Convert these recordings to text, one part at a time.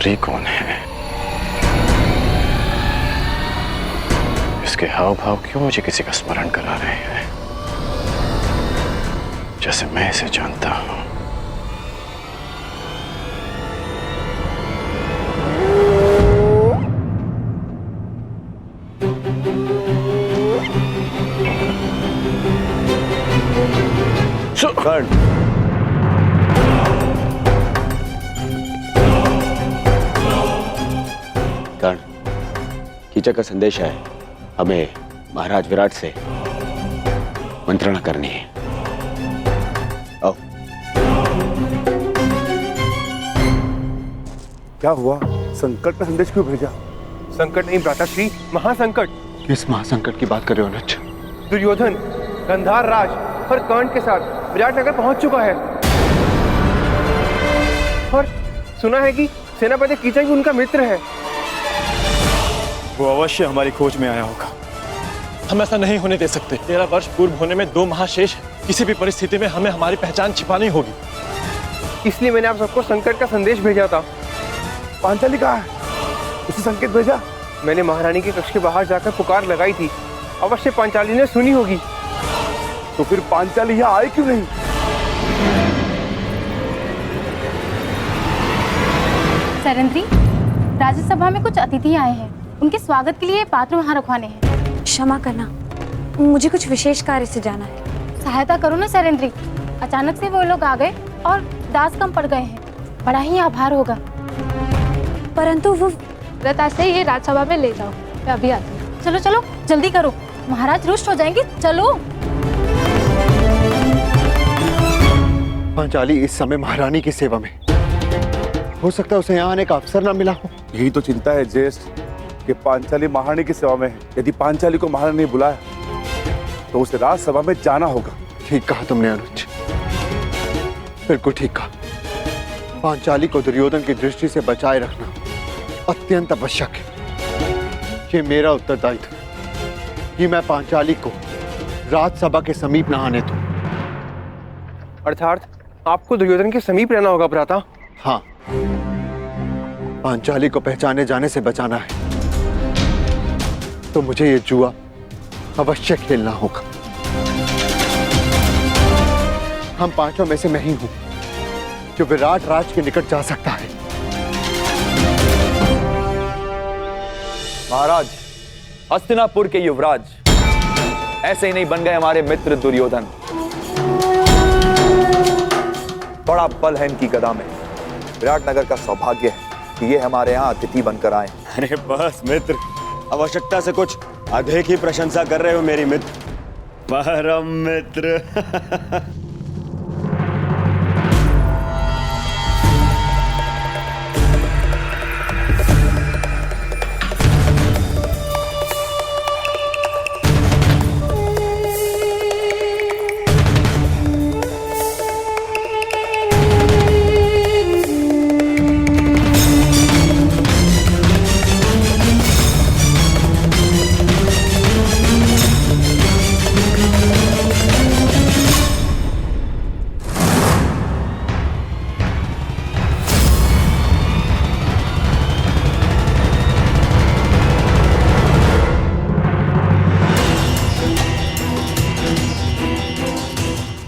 स्त्री कौन है? इसके हाव भाव क्यों मुझे किसी का स्मरण करा रहे हैं, जैसे मैं इसे जानता हूं। कर्ण, कर्ण, कीचक का संदेश है। हमें महाराज विराट से मंत्रणा करनी है। आओ। क्या हुआ? संकट का संदेश क्यों भेजा? संकट नहीं भ्राताश्री, महासंकट। किस महासंकट की बात कर रहे हो अनुज? दुर्योधन गंधार राज और कर्ण के साथ विराटनगर पहुंच चुका है और सुना है कि सेनापति कीचक भी उनका मित्र है। वो अवश्य हमारी खोज में आया होगा। हम ऐसा नहीं होने दे सकते। 13 वर्ष पूर्व होने में 2 महाशेष है। किसी भी परिस्थिति में हमें हमारी पहचान छिपानी होगी। इसलिए मैंने आप सबको संकट का संदेश भेजा था। पांचाली कहाँ है? उसे संकेत भेजा? मैंने महारानी के कक्ष के बाहर जाकर पुकार लगाई थी। अवश्य पांचाली ने सुनी होगी। तो फिर पांचाली यहाँ आई क्यों नहीं? सरेंद्री, राज्यसभा में कुछ अतिथि आए हैं। उनके स्वागत के लिए पात्र वहाँ रखवाने हैं। क्षमा करना, मुझे कुछ विशेष कार्य से जाना है। सहायता करो ना सरेंद्री। अचानक से वो लोग आ गए और दास कम पड़ गए हैं। बड़ा ही आभार होगा। परंतु वो से ये राज्यसभा में ले जाओ, मैं अभी आती हूँ। चलो चलो जल्दी करो, महाराज रुष्ट हो जाएंगे। चलो। पांचाली इस समय महारानी की सेवा में, हो सकता है उसे यहाँ आने का अवसर न मिला हो। यही तो चिंता है ज्येष्ठ, कि पांचाली महारानी की सेवा में है। यदि पांचाली को महारानी ने बुलाया तो उसे राजसभा में जाना होगा। ठीक कहा तुमने अनुज, बिल्कुल ठीक कहा। पांचाली को दुर्योधन की दृष्टि से बचाए रखना अत्यंत आवश्यक है। ये मेरा उत्तरदायित्व है कि मैं पांचाली को राजसभा के समीप न आने दूं। अर्थात आपको दुर्योधन के समीप रहना होगा भ्राता। हाँ, पांचाली को पहचाने जाने से बचाना है तो मुझे ये जुआ अवश्य खेलना होगा। हम पांचों में से मैं ही हूं जो विराट राज के निकट जा सकता है। महाराज, हस्तिनापुर के युवराज ऐसे ही नहीं बन गए हमारे मित्र दुर्योधन। बड़ा बल है इनकी गदा में। विराटनगर का सौभाग्य है कि ये हमारे यहाँ अतिथि बनकर आए। अरे बस मित्र, आवश्यकता से कुछ अधिक ही प्रशंसा कर रहे हो मेरी मित्र। परम मित्र।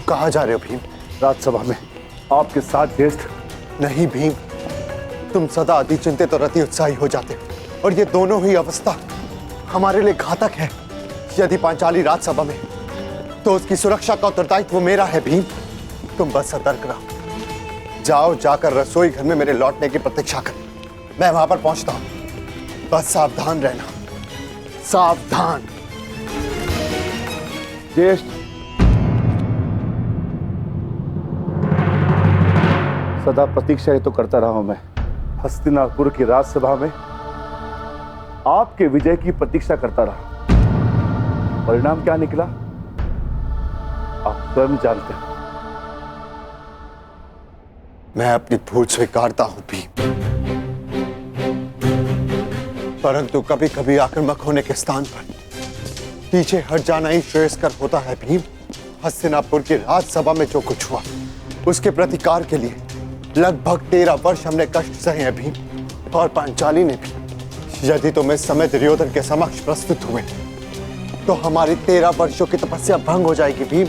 कहाँ जा रहे हो भीम? राजसभा में आपके साथ ज्येष्ठ। नहीं भीम, तुम सदा अति चिंतित और अति उत्साही हो जाते हो और ये दोनों ही अवस्था हमारे लिए घातक है। यदि पांचाली राजसभा में तो उसकी सुरक्षा का उत्तरदायित्व मेरा है भीम। तुम बस सतर्क रहो। जाओ, जाकर रसोई घर में मेरे लौटने की प्रतीक्षा कर। मैं वहां पर पहुंचता हूं। बस सावधान रहना, सावधान। ज्येष्ठ, सदा प्रतीक्षा ही तो करता रहा हूं मैं। हस्तिनापुर की राजसभा में आपके विजय की प्रतीक्षा करता रहा। परिणाम क्या निकला आप स्वयं जानते हैं। मैं अपनी भूल स्वीकारता हूं भीम, परंतु कभी कभी आक्रामक होने के स्थान पर पीछे हट जाना ही श्रेयस्कर होता है भीम। हस्तिनापुर की राजसभा में जो कुछ हुआ उसके प्रतिकार के लिए लगभग 13 वर्ष हमने कष्ट सहे हैं भीम। और पांचाली ने भी। यदि तुम इस समय दुर्योधन के समक्ष प्रस्तुत हुए तो हमारी 13 वर्षों की तपस्या भंग हो जाएगी भीम।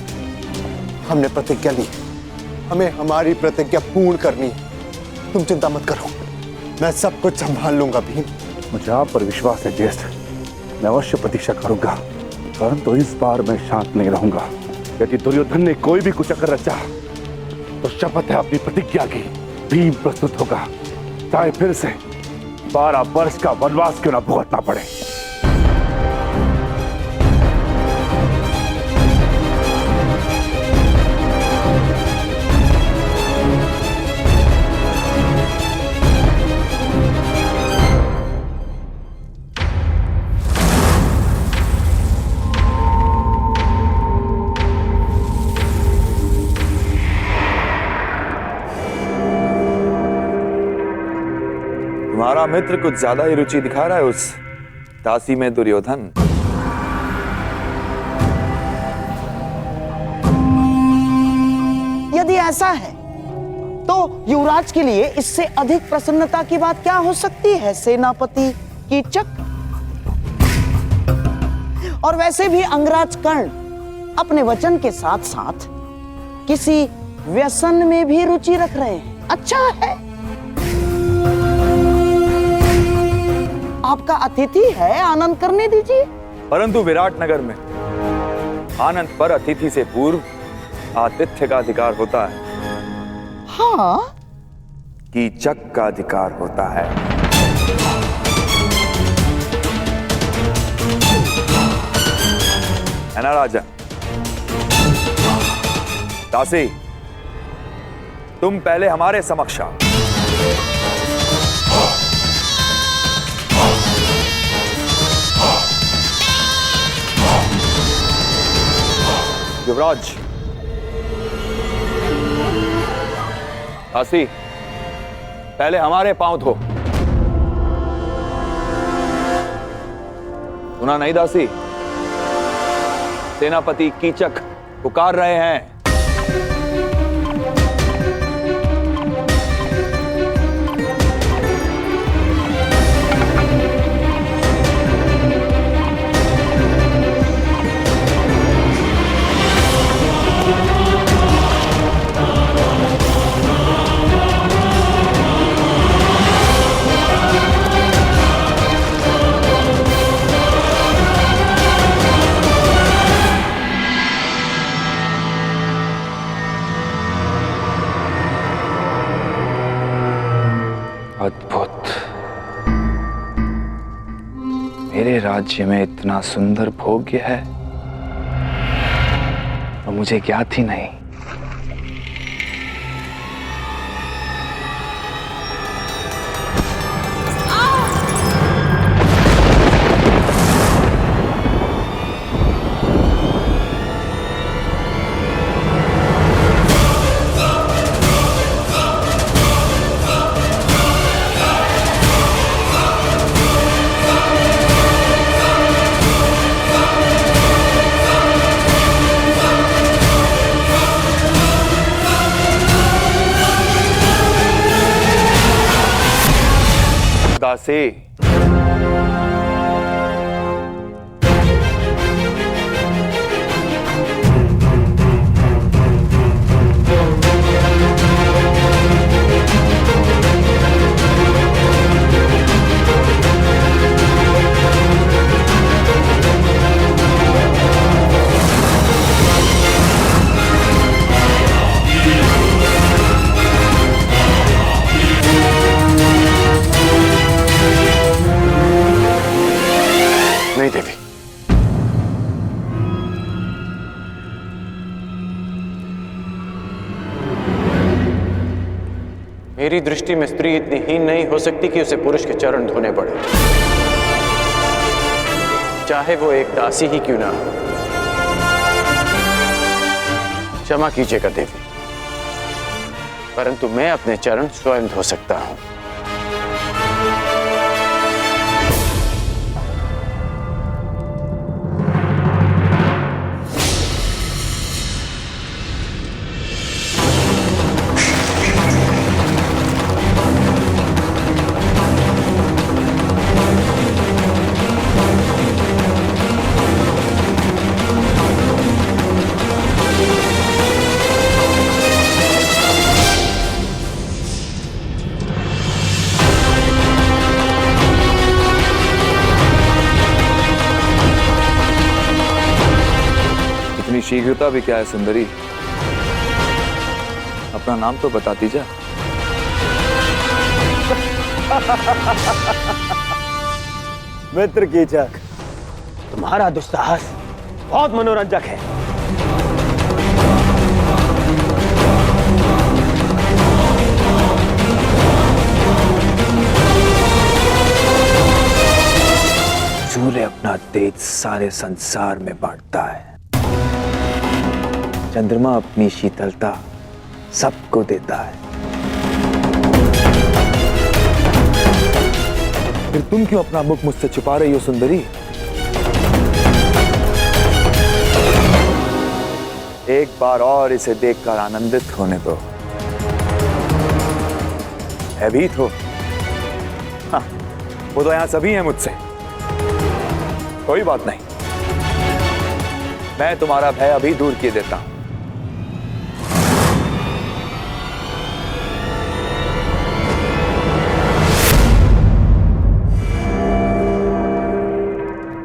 हमने प्रतिज्ञा ली, हमें हमारी प्रतिज्ञा पूर्ण करनी है। तुम चिंता मत करो, मैं सब कुछ संभाल लूंगा भीम। मुझे आप पर विश्वास है ज्येष्ठ, मैं अवश्य प्रतीक्षा करूंगा, परंतु इस बार मैं शांत नहीं रहूंगा। यदि दुर्योधन ने कोई भी कुचक्र रचा तो शपथ है अपनी प्रतिज्ञा की, भीम प्रस्तुत होगा, चाहे फिर से 12 वर्ष का वनवास क्यों न भुगतना पड़े। तुम्हारा मित्र कुछ ज्यादा ही रुचि दिखा रहा है उस दासी में दुर्योधन। यदि ऐसा है तो युवराज के लिए इससे अधिक प्रसन्नता की बात क्या हो सकती है सेनापति कीचक। और वैसे भी अंगराज कर्ण अपने वचन के साथ साथ किसी व्यसन में भी रुचि रख रहे हैं। अच्छा है, आपका अतिथि है, आनंद करने दीजिए। परंतु विराटनगर में आनंद पर अतिथि से पूर्व आतिथ्य का अधिकार होता है। हाँ, कीचक का अधिकार होता है। है ना राजा? दासी, तुम पहले हमारे समक्ष आओ। युवराज, दासी, पहले हमारे पांव धो। सुना नहीं दासी? सेनापति कीचक पुकार रहे हैं। अद्भुत, मेरे राज्य में इतना सुंदर भोग्य है और मुझे ज्ञात ही नहीं। दासी, नहीं देवी, मेरी दृष्टि में स्त्री इतनी हीन नहीं हो सकती कि उसे पुरुष के चरण धोने पड़े, चाहे वो एक दासी ही क्यों ना हो। क्षमा कीजिएगा देवी, परंतु मैं अपने चरण स्वयं धो सकता हूं। शीघ्रता भी क्या है सुंदरी, अपना नाम तो बताती जा। मित्र कीचक, तुम्हारा दुस्साहस बहुत मनोरंजक है। सूर्य अपना तेज सारे संसार में बांटता है, चंद्रमा अपनी शीतलता सबको देता है। फिर तुम क्यों अपना मुख मुझसे छुपा रही हो सुंदरी? एक बार और इसे देखकर आनंदित होने दो। भयभीत हो? हाँ, वो तो यहां सभी हैं मुझसे। कोई बात नहीं, मैं तुम्हारा भय अभी दूर किए देता हूं।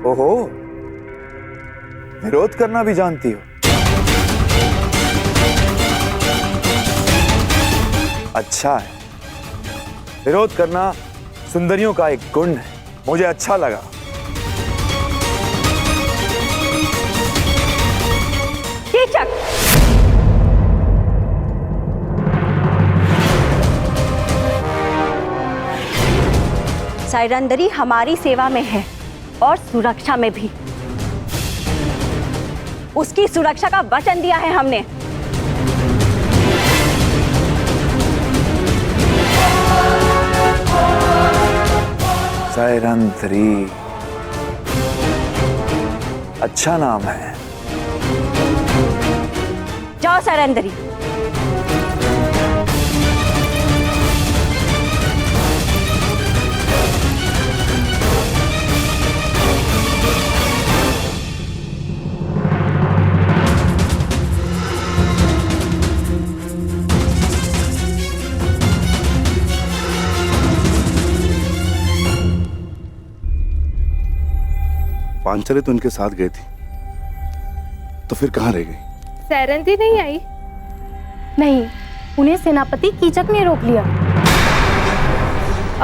ओहो, विरोध करना भी जानती हो? अच्छा है, विरोध करना सुंदरियों का एक गुण है, मुझे अच्छा लगा। कीचक, साइरंदरी हमारी सेवा में है और सुरक्षा में भी। उसकी सुरक्षा का वचन दिया है हमने। साइरंदरी अच्छा नाम है। जाओ साइरंदरी। पांचाली तो उनके साथ गई थी, तो फिर कहाँ रह गई? सैरंती नहीं आई? नहीं, उन्हें सेनापति कीचक ने रोक लिया।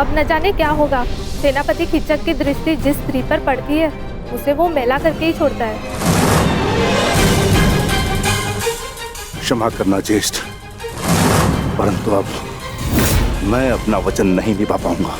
अब न जाने क्या होगा। सेनापति कीचक की दृष्टि जिस स्त्री पर पड़ती है उसे वो मैला करके ही छोड़ता है। क्षमा करना ज्येष्ठ, परंतु अब मैं अपना वचन नहीं निभा पाऊंगा।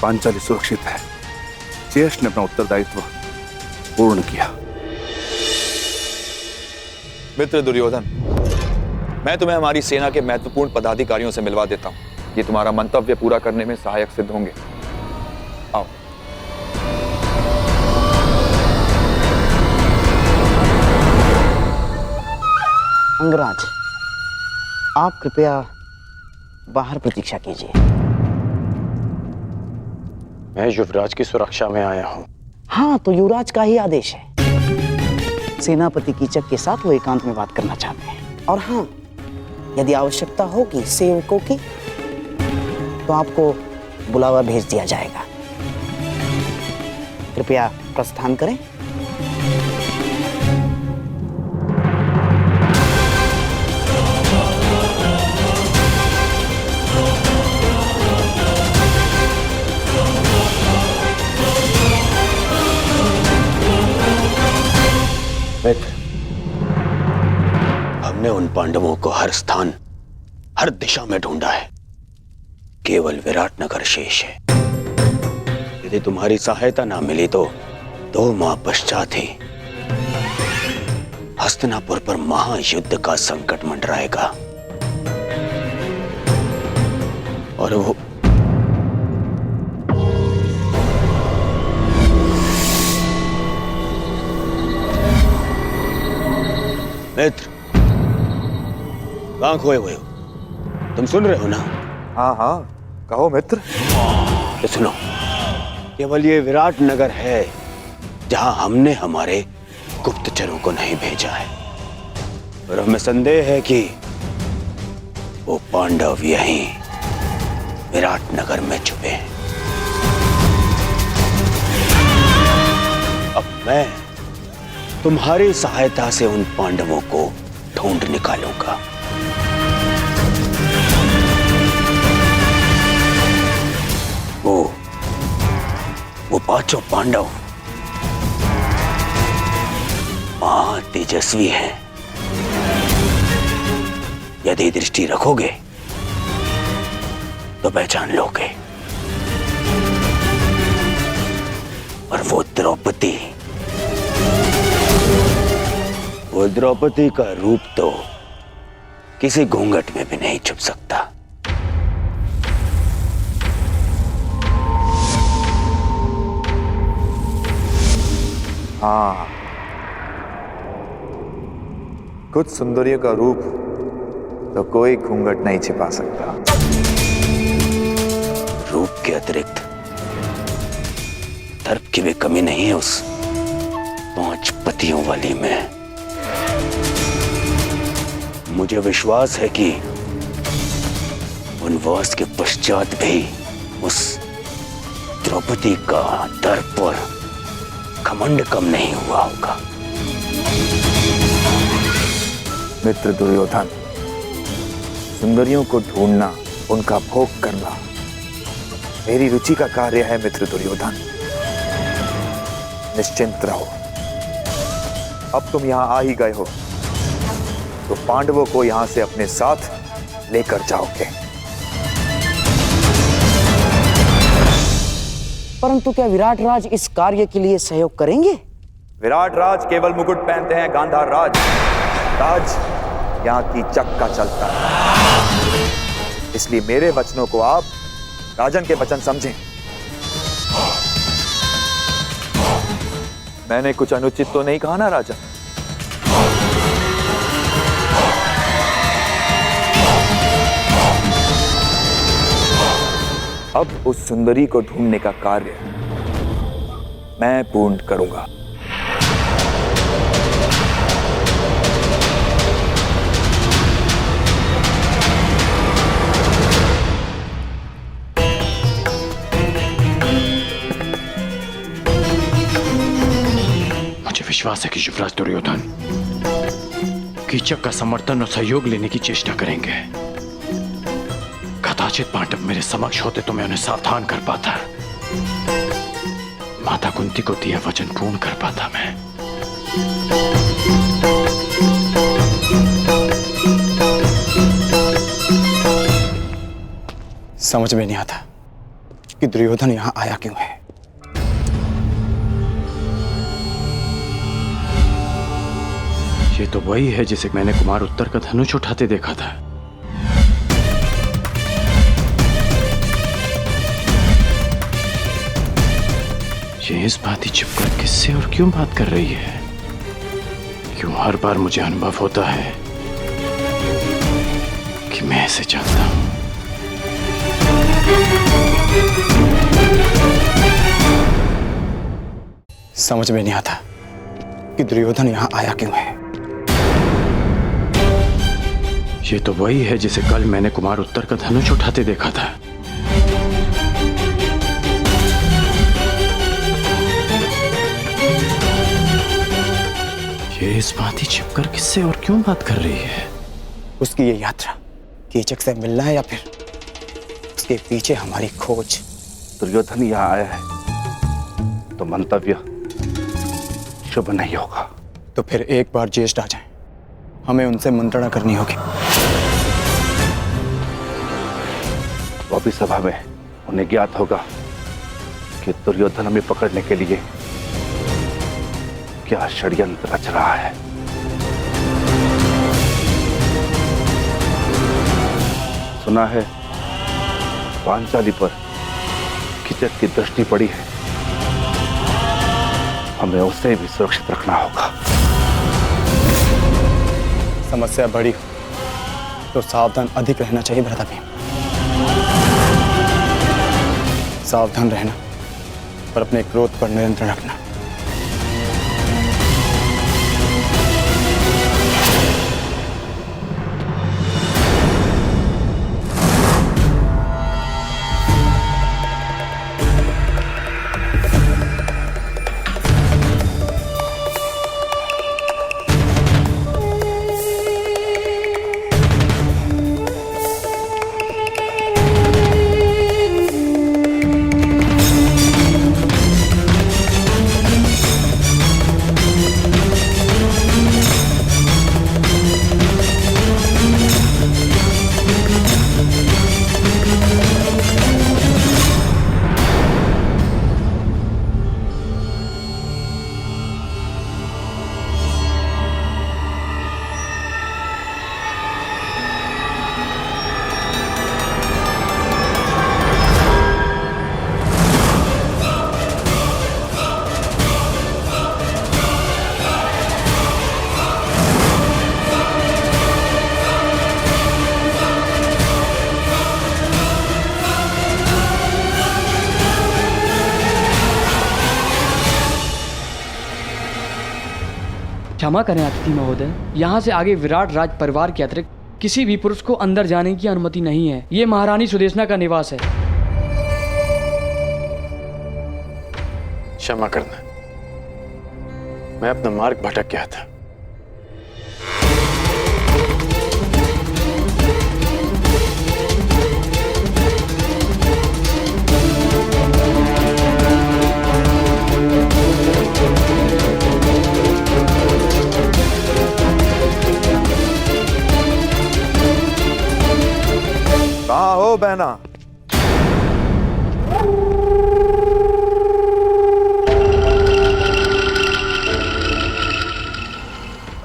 पांचाली सुरक्षित है। ज्येष्ठ ने अपना उत्तरदायित्व पूर्ण किया। मित्र दुर्योधन, मैं तुम्हें हमारी सेना के महत्वपूर्ण पदाधिकारियों से मिलवा देता हूं। ये तुम्हारा मंतव्य पूरा करने में सहायक सिद्ध होंगे। आओ। अंगराज, आप कृपया बाहर प्रतीक्षा कीजिए। मैं युवराज की सुरक्षा में आया हूँ। हाँ, तो युवराज का ही आदेश है। सेनापति कीचक के साथ वो एकांत में बात करना चाहते हैं। और हाँ, यदि आवश्यकता होगी सेवकों की, तो आपको बुलावा भेज दिया जाएगा। कृपया प्रस्थान करें। मित्र, हमने उन पांडवों को हर स्थान, हर दिशा में ढूंढा है। केवल विराटनगर शेष है। यदि तुम्हारी सहायता ना मिली तो 2 माह पश्चात ही हस्तिनापुर पर महायुद्ध का संकट मंडराएगा। और वो मित्र, कहाँ खोए हुए हो? तुम सुन रहे हो ना? हाँ हाँ, कहो मित्र। तो सुनो, केवल ये विराट नगर है जहां हमने हमारे गुप्तचरों को नहीं भेजा है, और हमें संदेह है कि वो पांडव यहीं विराट नगर में छुपे हैं। अब मैं तुम्हारी सहायता से उन पांडवों को ढूंढ निकालूंगा। वो पांचों पांडव तेजस्वी हैं। यदि दृष्टि रखोगे तो पहचान लोगे। और वो द्रौपदी का रूप तो किसी घूंघट में भी नहीं छुप सकता। हाँ, कुछ सुंदरियों का रूप तो कोई घूंघट नहीं छिपा सकता। रूप के अतिरिक्त दर्प की भी कमी नहीं है उस 5 पतियों वाली में। मुझे विश्वास है कि वनवास के पश्चात भी उस द्रौपदी का दर्प और घमंड कम नहीं हुआ होगा। मित्र दुर्योधन, सुंदरियों को ढूंढना, उनका भोग करना मेरी रुचि का कार्य है। मित्र दुर्योधन, निश्चिंत रहो। अब तुम यहां आ ही गए हो तो पांडवों को यहां से अपने साथ लेकर जाओगे। परंतु क्या विराट राज इस कार्य के लिए सहयोग करेंगे? विराट राज केवल मुकुट पहनते हैं, गांधार राज यहाँ की चक्का चलता है। इसलिए मेरे वचनों को आप राजन के वचन समझें। मैंने कुछ अनुचित तो नहीं कहा ना राजन? अब उस सुंदरी को ढूंढने का कार्य मैं पूर्ण करूंगा। मुझे विश्वास है कि युवराज दुर्योधन कीचक का समर्थन और सहयोग लेने की चेष्टा करेंगे। कदाचित पांडव मेरे समक्ष होते तो मैं उन्हें सावधान कर पाता, माता कुंती को दिया वचन पूर्ण कर पाता मैं। समझ में नहीं आता कि दुर्योधन यहां आया क्यों है। ये तो वही है जिसे मैंने कुमार उत्तर का धनुष उठाते देखा था। ये इस बात ही छिपकर किससे और क्यों बात कर रही है? क्यों हर बार मुझे अनुभव होता है कि मैं इसे जानता हूं। समझ में नहीं आता कि दुर्योधन यहां आया क्यों है। ये तो वही है जिसे कल मैंने कुमार उत्तर का धनुष उठाते देखा था। ये इस बात ही छिपकर किससे और क्यों बात कर रही है? उसकी ये यात्रा कीचक से मिलना है या फिर उसके पीछे हमारी खोज? दुर्योधन यहाँ आया है तो मंतव्य शुभ नहीं होगा। तो फिर एक बार ज्येष्ठ आ जाएं, हमें उनसे मंत्रणा करनी होगी। वो भी सभा में उन्हें ज्ञात होगा कि दुर्योधन हमें पकड़ने के लिए क्या षड्यंत्र रच रहा है। सुना है पांचाली पर कीचक की दृष्टि पड़ी है, हमें उसे भी सुरक्षित रखना होगा। समस्या बड़ी हो तो सावधान अधिक रहना चाहिए भ्राता भीम। सावधान रहना और अपने क्रोध पर नियंत्रण रखना। क्षमा करें अतिथि महोदय, यहाँ से आगे विराट राज परिवार के अतिरिक्त किसी भी पुरुष को अंदर जाने की अनुमति नहीं है। ये महारानी सुदेशना का निवास है। क्षमा करना, मैं अपना मार्ग भटक गया था। कहाँ हो बहना?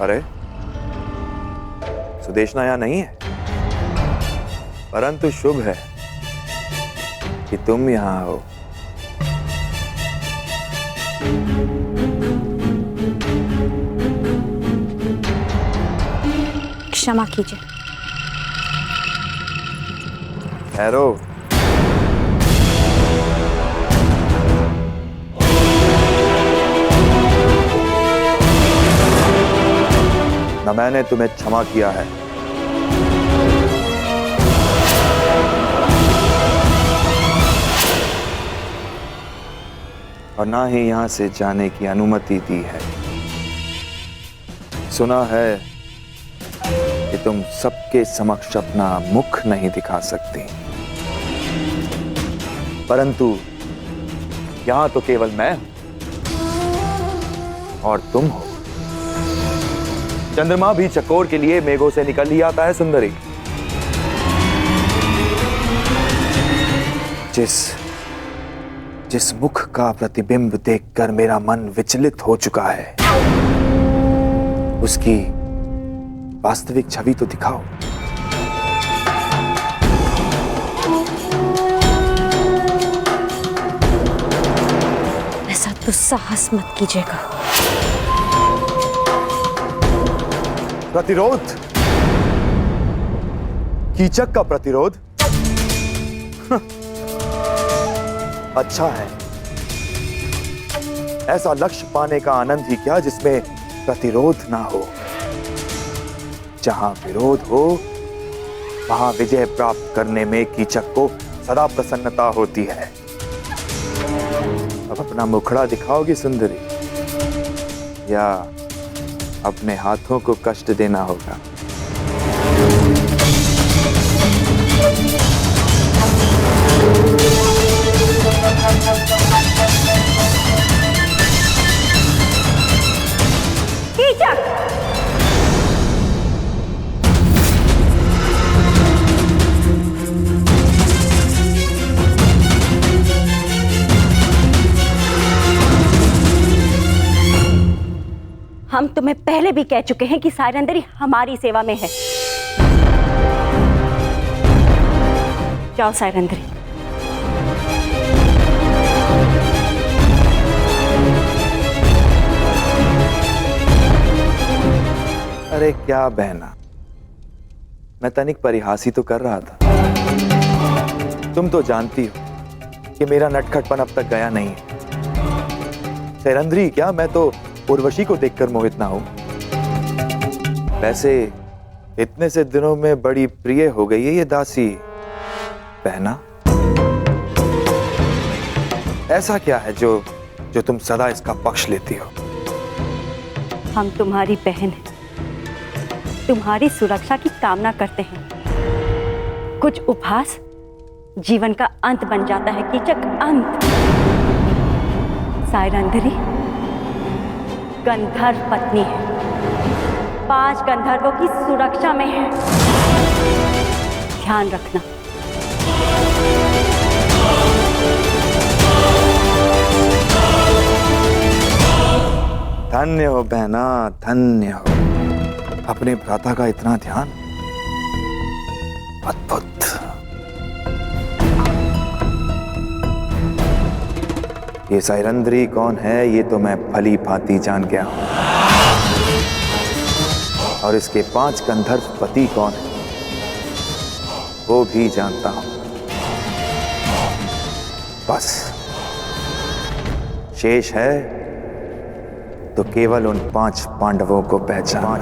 अरे सुदेशना यहां नहीं है, परंतु शुभ है कि तुम यहां हो। क्षमा कीजिए। ठहरो। न मैंने तुम्हें क्षमा किया है, और ना ही यहां से जाने की अनुमति दी है। सुना है कि तुम सबके समक्ष अपना मुख नहीं दिखा सकती, परंतु यहां तो केवल मैं और तुम हो। चंद्रमा भी चकोर के लिए मेघों से निकल ही आता है सुंदरी। जिस मुख का प्रतिबिंब देखकर मेरा मन विचलित हो चुका है, उसकी वास्तविक छवि तो दिखाओ। ऐसा दुस्साहस मत कीजिएगा। प्रतिरोध? कीचक का प्रतिरोध? अच्छा है, ऐसा लक्ष्य पाने का आनंद ही क्या जिसमें प्रतिरोध ना हो। जहां विरोध हो वहां विजय प्राप्त करने में कीचक को सदा प्रसन्नता होती है। अब अपना मुखड़ा दिखाओगी सुंदरी, या अपने हाथों को कष्ट देना होगा? कीचक! हम तुम्हें पहले भी कह चुके हैं कि सायरंदरी हमारी सेवा में है। जाओ सायरंदरी। अरे क्या बहना, मैं तनिक परिहास ही तो कर रहा था। तुम तो जानती हो कि मेरा नटखटपन अब तक गया नहीं है। सैरंध्री क्या, मैं तो उर्वशी को देखकर मोहित ना हूं। वैसे इतने से दिनों में बड़ी प्रिय हो गई है ये दासी बहना। ऐसा क्या है जो तुम सदा इसका पक्ष लेती हो? हम तुम्हारी बहन हैं, तुम्हारी सुरक्षा की कामना करते हैं। कुछ उपहास जीवन का अंत बन जाता है कीचक, अंत। सायरंध्री गंधर्व पत्नी है, 5 गंधर्वों की सुरक्षा में है, ध्यान रखना। धन्य हो बहना, धन्य हो। अपने भ्राता का इतना ध्यान, अद्भुत। ये सायरंध्री कौन है ये तो मैं भली भांति जान गया हूं, और इसके 5 गंधर्व पति कौन है वो भी जानता हूं। बस शेष है तो केवल उन 5 पांडवों को पहचान।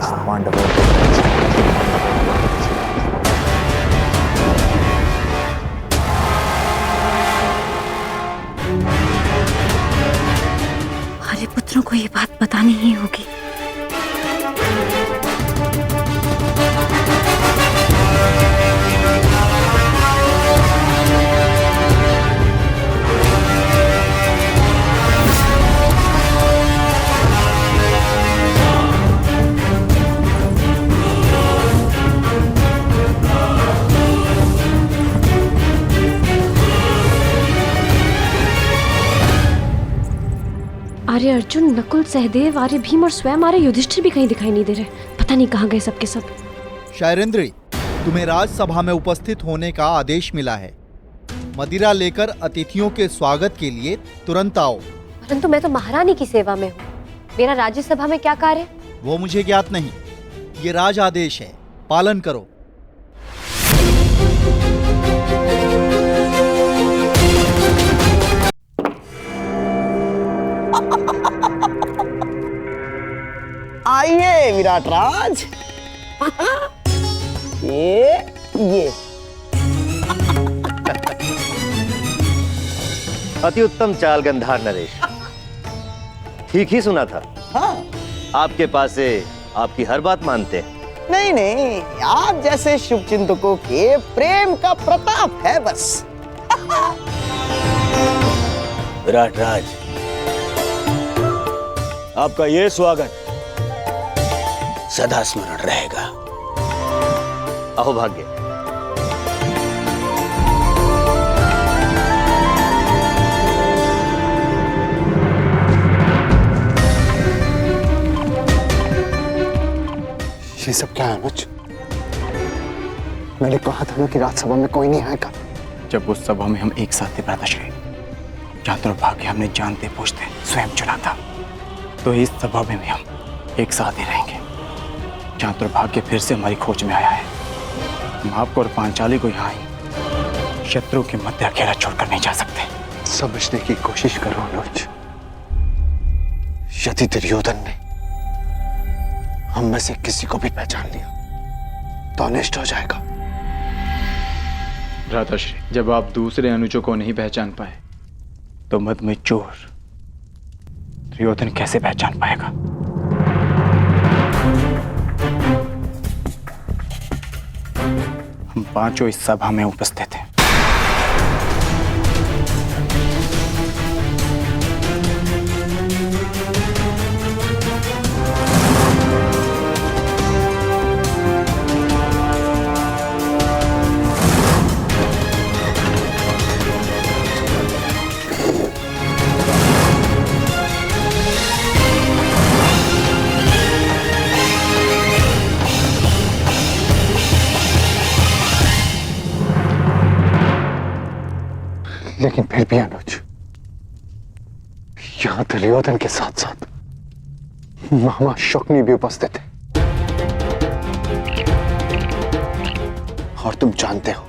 हमारे पुत्रों को ये बात बतानी ही होगी। आर्य अर्जुन, नकुल, सहदेव, आर्य भीम और स्वयं आर्य युधिष्ठिर भी कहीं दिखाई नहीं दे रहे। पता नहीं कहाँ गए सबके सब। शायरेंद्री, तुम्हें राजसभा में उपस्थित होने का आदेश मिला है। मदिरा लेकर अतिथियों के स्वागत के लिए तुरंत आओ। परंतु मैं तो महारानी की सेवा में हूँ, मेरा राज्यसभा में क्या कार्य? वो मुझे ज्ञात नहीं, ये राज आदेश है, पालन करो। आइए विराट राज। ये अति उत्तम चाल गंधार नरेश, ठीक ही सुना था। हाँ, आपके पास से आपकी हर बात मानते हैं। नहीं नहीं, आप जैसे शुभ चिंतकों के प्रेम का प्रताप है बस। विराट राज, आपका ये स्वागत सदा स्मरण रहेगा। अहो भाग्य। ये सब क्या है अनुज? मैंने कहा था ना कि राजसभा में कोई नहीं आएगा। जब उस सभा में हम एक साथ थे भ्राताश्री, चातुर्भाग्य हमने जानते पूछते स्वयं चुना था, तो इस सभा में भी हम एक साथ ही रहेंगे। चातुर्भाग्य फिर से हमारी खोज में आया है। हम आपको और पांचाली को यहाँ शत्रु के मध्य अकेला छोड़कर नहीं जा सकते। समझने की कोशिश करो अनुज। यदि दुर्योधन ने हम में से किसी को भी पहचान लिया तो अनिष्ट हो जाएगा। भ्राताश्री, जब आप दूसरे अनुजों को नहीं पहचान पाए तो मद में चोर दुर्योधन कैसे पहचान पाएगा? हम 5 इस सभा में उपस्थित हैं। लेकिन फिर भी अनुज, यहां दुर्योधन के साथ साथ मामा शकुनी भी उपस्थित है। और तुम जानते हो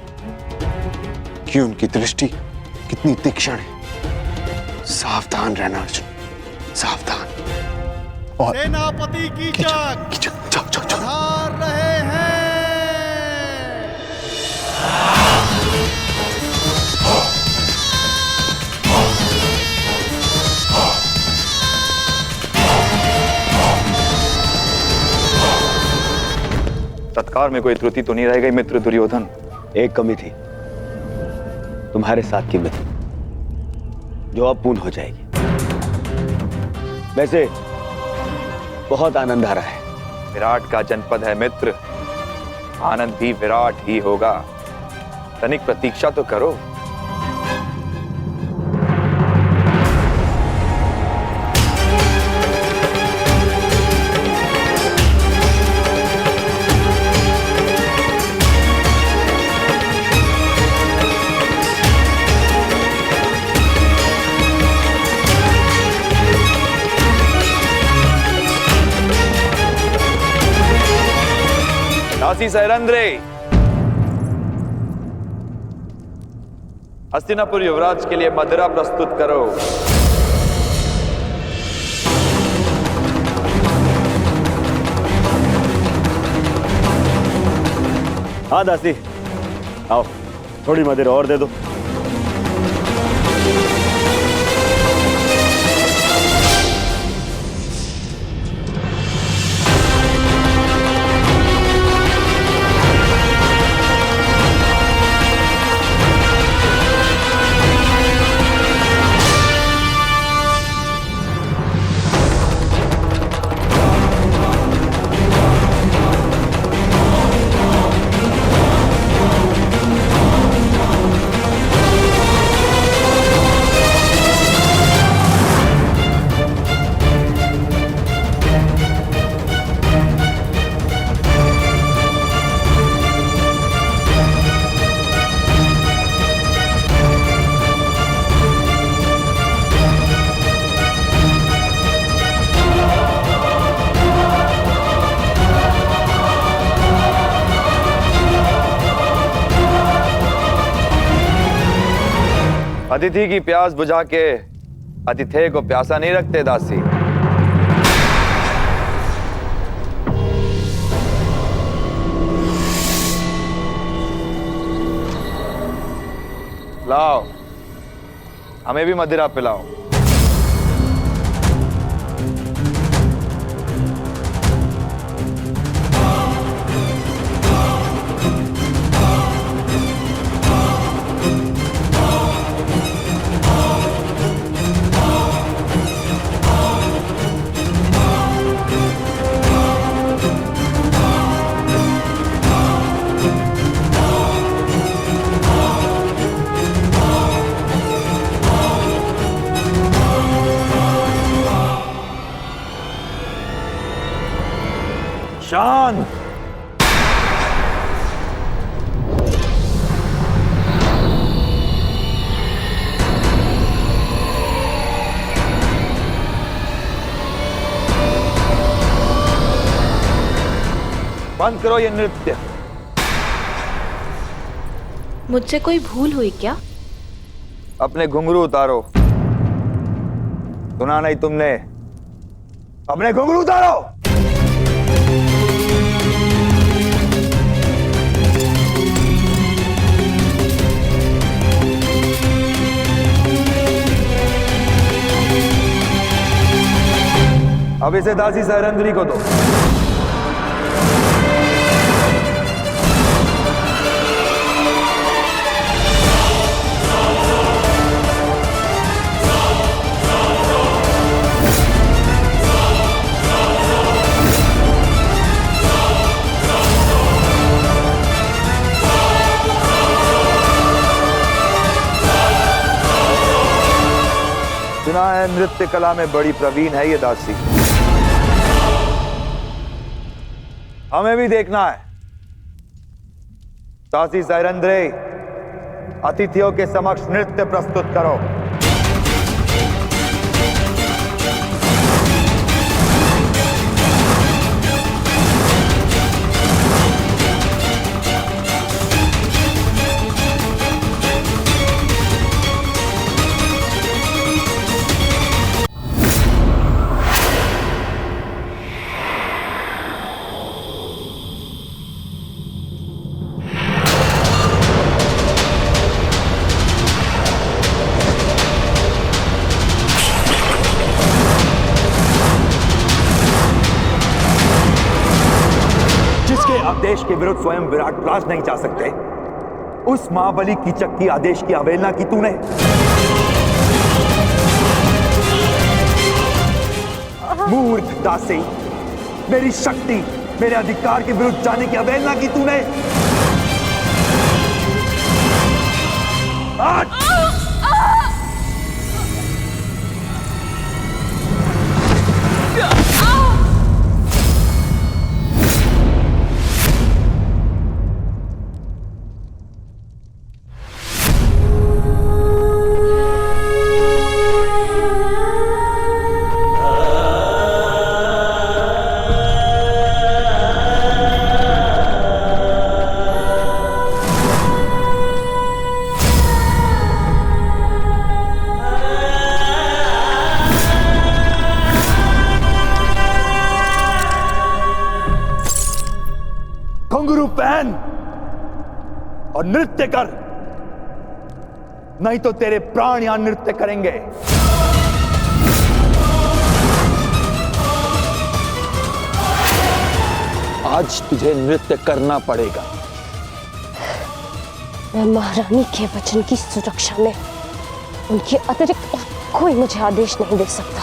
कि उनकी दृष्टि कितनी तीक्ष्ण है। सावधान रहना अर्जुन, सावधान। और सेनापति कीचक पधार रहे हैं। तत्काल में कोई त्रुटि तो नहीं रह गई मित्र दुर्योधन? एक कमी थी, तुम्हारे साथ की मित्र, जो अब पूर्ण हो जाएगी। वैसे बहुत आनंद आ रहा है। विराट का जनपद है मित्र, आनंद भी विराट ही होगा। तनिक प्रतीक्षा तो करो। दासी सैरंद्रे, हस्तिनापुर युवराज के लिए मदिरा प्रस्तुत करो। हाँ दासी, आओ थोड़ी मदिरा और दे दो। अतिथि की प्यास बुझा के अतिथेय को प्यासा नहीं रखते दासी। लाओ, हमें भी मदिरा पिलाओ। शांत। बंद करो ये नृत्य। मुझसे कोई भूल हुई क्या? अपने घुंघरू उतारो। सुना नहीं तुमने? अपने घुंघरू उतारो। अब इसे दासी सैरंद्री को दो। सुना है नृत्य कला में बड़ी प्रवीण है ये दासी। हमें भी देखना है। दासी सैरंद्रे, अतिथियों के समक्ष नृत्य प्रस्तुत करो। आदेश के विरुद्ध स्वयं विराट राज नहीं जा सकते, उस महाबली कीचक की आदेश की अवहेलना की तूने। मूर्ख दासी, मेरी शक्ति, मेरे अधिकार के विरुद्ध जाने की अवहेलना की तूने। घुंघरू पहन और नृत्य कर, नहीं तो तेरे प्राण यहां नृत्य करेंगे। आज तुझे नृत्य करना पड़ेगा। मैं महारानी के वचन की सुरक्षा में उनके अतिरिक्त कोई मुझे आदेश नहीं दे सकता।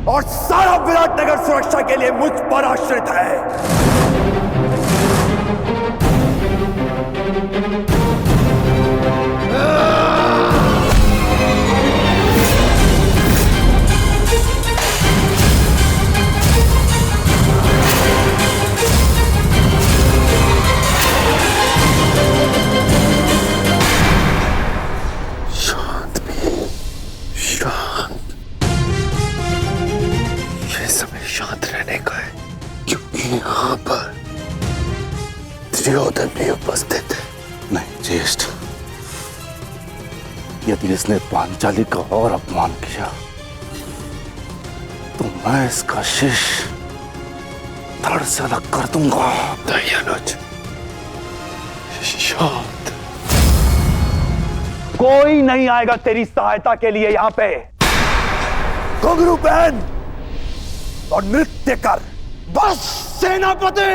और सारा विराटनगर सुरक्षा के लिए मुझ पर आश्रित है। शांत भी, शांत। समय शांत रहने का है, क्योंकि यहाँ पर दुर्योधन भी उपस्थित है। नहीं ज्येष्ठ, यदि इसने पांचाली का और अपमान किया तो मैं इसका शीश धड़ से अलग कर दूंगा। दयानुज, शांत। कोई नहीं आएगा तेरी सहायता के लिए यहाँ पे। घुंघरू पहन और नृत्य कर। बस सेनापति।